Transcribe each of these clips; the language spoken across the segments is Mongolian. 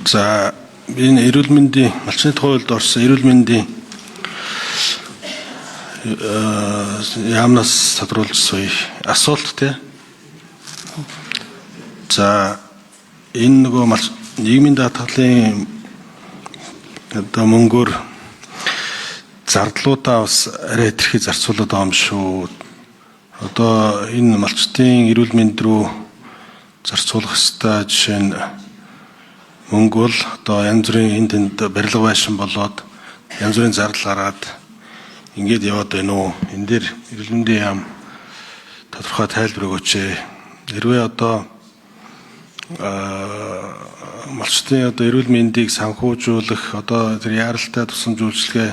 За энэ эрүүл мэндийн малчны тухайлд орсон эрүүл мэндийн яамнаас тодруулсан асуулт тий. За энэ нөгөө нийгмийн даатгалын одоо мөнгөөр зардлуудаа бас арай хэтэрхий зарцуулаад байгаа юм шүү. Одоо энэ малчтын эрүүл мэнд рүү зарцуулах ёстой жишээ нь мөнгө бол одоо янз бүрийн энэ тэнд барилга байшин болоод янз бүрийн зардал гараад ингээд яваад байна уу? Энэ дээр эрүүл мэндийн яам тодорхой тайлбар өгөөч. Хэрвээ одоо малчтын одоо эрүүл мэндийг санхүүжүүлэх одоо тэр яаралтай тусламж үйлчилгээ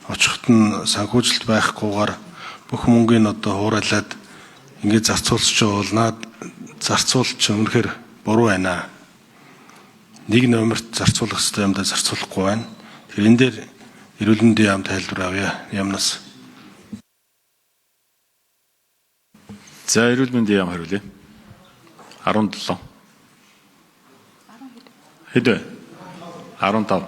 очихт нь санхүүжилт байхгүйгээр бүх мөнгөний одоо хуурайлаад ингээд зарцуулж байгаа бол зарцуулч үнэхээр буруу байна. Нэг номерт зарцуулах ёстой юмдаа зарцуулахгүй байна. Тэгэхээр энэ дээр эрүүл мэндийн яам тайлбар авъя. Ямнаас. За эрүүл мэндийн яам хариулъя. 17. Хэд вэ? 15.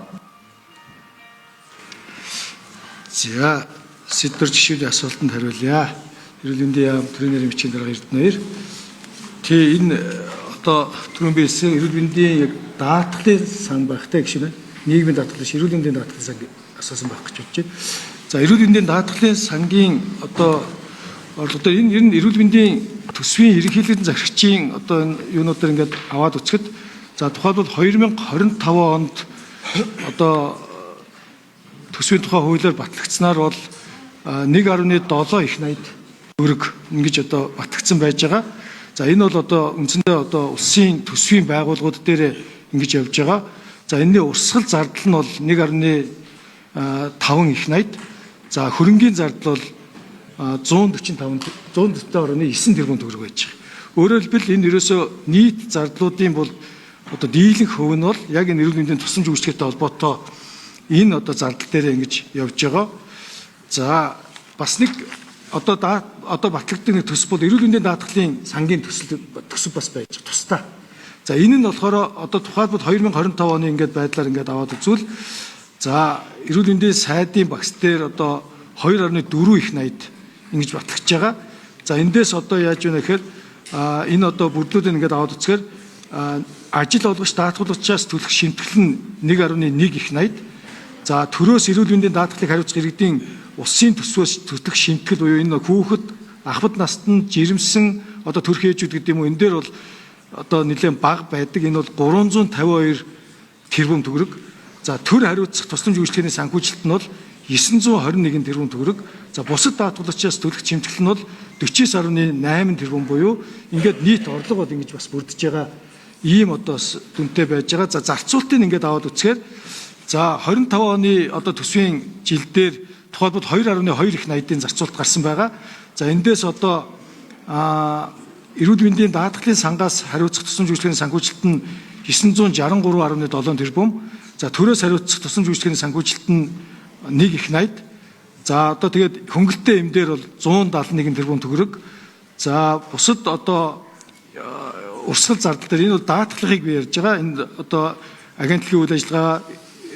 За сэдвэр жишээний асуултанд хариулъя. Эрүүл мэндийн яам төрийн нэрийн бичгийн дарга Эрдэнэ. Тэ энэ одоо түрүүн биелсэн эрүүл мэндийн яг даатгалын сан багтай гэж байна. Нийгмийн даатгалын эрүүл мэндийн даатгалын сан асуусан байх гэж бодож байна. За эрүүл мэндийн даатгалын сангийн одоо орлоготой энэ ер нь эрүүл мэндийн төсвийн ерөнхийлөгчийн захирагчийн одоо энэ юунуудаар ингээд аваад үзэхэд за тухайлбал 2025 онд одоо төсвийн тухай хуулиар батлагдсанаар бол 1.7 их 80 төгрөг ингэж одоо батлагдсан байж байгаа. За энэ бол одоо үндсэндээ одоо улсын төсвийн байгууллагууд дээр ингэж явж байгаа. За энэний урсгал зардал нь бол 1.5 их 80. За хөрөнгийн зардал бол 145 147.9 тэрбум төгрөг байж байгаа. Өөрөөр хэлбэл энэ ерөөсөө нийт зардлуудын бол одоо дийлэнх хөв нь бол яг энэ эрүүл мэндийн тусламж үйлчилгээтэй холбоотой энэ одоо зардал дээр ингэж явж байгаа. За бас нэг одоо батлагддаг нэг төсөл бол эрүүл мэндийн даатгалын сангийн төсөл бас байж байгаа тусдаа. За энэ нь болохоор одоо тухайлбал 2025 оны ингээд байдлаар ингээд аваад үзвэл за эрүүл мэндийн сайдын багц дээр одоо 2.4 их 80 ингэж батлагдж байгаа. За эндээс одоо яаж вэ гэхээр энэ одоо бүрдлүүдийг ингээд аваад үзэхээр ажил олгогч даатгуулагчаас төлөх шимтгэл нь 1.1 их 80. За төрөөс эрүүл мэндийн даатгалыг хариуцах иргэдийн улсын төсвөөс төлөх шимтгэл буюу энэ хүүхэд ахмад настанд жирэмсэн одоо төрх ээжүүд гэдэг юм уу энэ дээр бол одоо нэлээд бага байдаг. Энэ бол 352 тэрбум төгрөг. За төр хариуцах тусламж үйлчилгээний санхүүжилт нь бол 921 тэрбум төгрөг. За бусад даатгуулагчаас төлөх шимтгэл нь бол 49.8 тэрбум буюу ингээд нийт орлого бол ингэж бас бүрдэж байгаа ийм одоо дүнтэй байж байгаа. За зарцуултыг ингээд аваад үзэхээр за 25 оны одоо төсвийн жил дээр тухайлбал 2.2 их 80-ийн зарцуулалт гарсан байгаа. За эндээс одоо эрүүл мэндийн даатгалын сангаас хариуцах тусламж үйлчилгээний санхүүжилт нь 963.7 тэрбум. За төрөөс хариуцах тусламж үйлчилгээний санхүүжилт нь 1 их 80. За одоо тэгээд хөнгөлөлтөө эм дээр бол 171 тэрбум төгрөг. За бусад одоо урсгал зардал дээр энэ бол даатгалыг би ярьж байгаа. Энэ одоо агентлагийн үйл ажиллагаа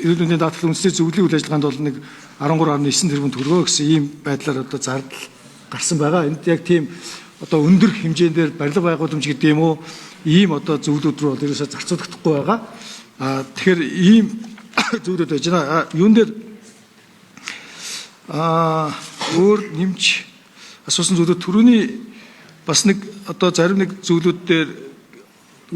эрүүл мэндийн даатгалын үндэсний зөвлөлийн үйл ажиллагаанд бол нэг 13.9 тэрбум төгрөгөө гэсэн ийм байдлаар одоо зардал гарсан байгаа. Энд яг тийм одоо өндөр хэмжээндээр барилга байгууламж гэдэг юм уу ийм одоо зөвлөлүүд рүү бол ерөөсөө зарцуулагдахгүй байгаа. Тэгэхээр ийм зөвлөд байж байна. Юун дээр өөр нэмж асуусан зүйлүүд түрүүний бас нэг одоо зарим нэг зүйлүүд дээр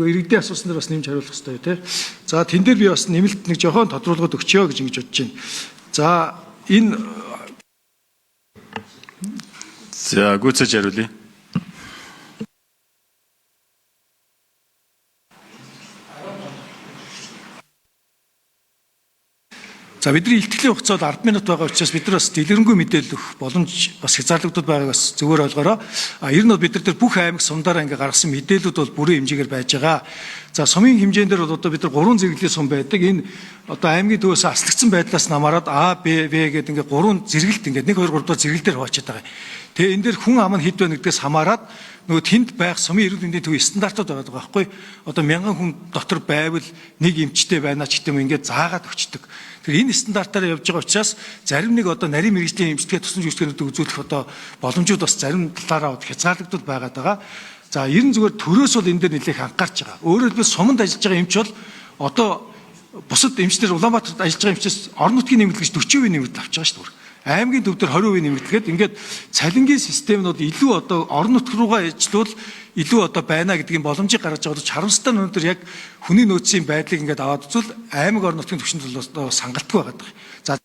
иргэдийн асуусан дээр бас нэмж хариулах хэрэгтэй тий. За тэн дээр би бас нэмэлт нэг жоохон тодруулгад өгчөө гэж ингэж бодож байна. За энэ за гүйцэж хариулъя. за бидний илтгэлийн хугацаа бол 10 минут байгаа учраас бид нар бас дэлгэрэнгүй мэдээлэл өгөх боломж бас хязгаарлагдаад байгааг бас зөвөр ойлгоорой. Ер нь бол бид нар тэр бүх аймаг сумдаараа ингээ гаргасан мэдээлэлүүд бол бүрэн хэмжээгээр байж байгаа. За сумын хэмжээнд дээр бол одоо бид нар 3 зэрэглэлийн сум байдаг. Энэ одоо аймгийн төвөөс аслагдсан байдлаас намаараад А, Б, В гэдэг ингээ 3 зэрэгэлт ингээ 1 2 3 дугаар зэрэглэлээр хуваачаад байгаа. Тэгээ энэ дээр хүн ам нь хэд вэ гэдгээс хамаарат нөгөө тэнд байх сумын эрүүл мэндийн төв стандартууд байгаа байхгүй. Одоо 1000 хүн дотор байвал нэг эмчтэй байна ч гэдэг юм ингээд заагаад өгчдөг. Тэгэхээр энэ стандартаар явж байгаа учраас зарим нэг одоо нарийн мэрэгжлийн эмчилгээ тусламж үйлчилгээнүүд үзүүлэх одоо боломжууд бас зарим талаараа хязгаарлагдаад байгаад байгаа. За ерэн зүгээр төрөөс бол энэ дээр нэлээх анхаарч байгаа. Өөрөөр хэлбэл суманд ажиллаж байгаа эмч бол одоо бусад эмчнэр Улаанбаатарт ажиллаж байгаа эмчээс орон нутгийн нэмэгдэл гэж 40% нэмэгдэл авч байгаа шүү дээ. Аймгийн төв дээр 20% нэмэгдэхэд ингээд цалингийн системнүүд илүү одоо орон нутг руугаа ижлүүл илүү одоо байна гэдгийн боломжийг гаргаж байгаа ч харамсалтай нь өнөөдөр яг хүний нөөцийн байдлыг ингээд аваад үзвэл аймаг орон нутгийн түвшинд бол одоо сангалтгүй байгаа. За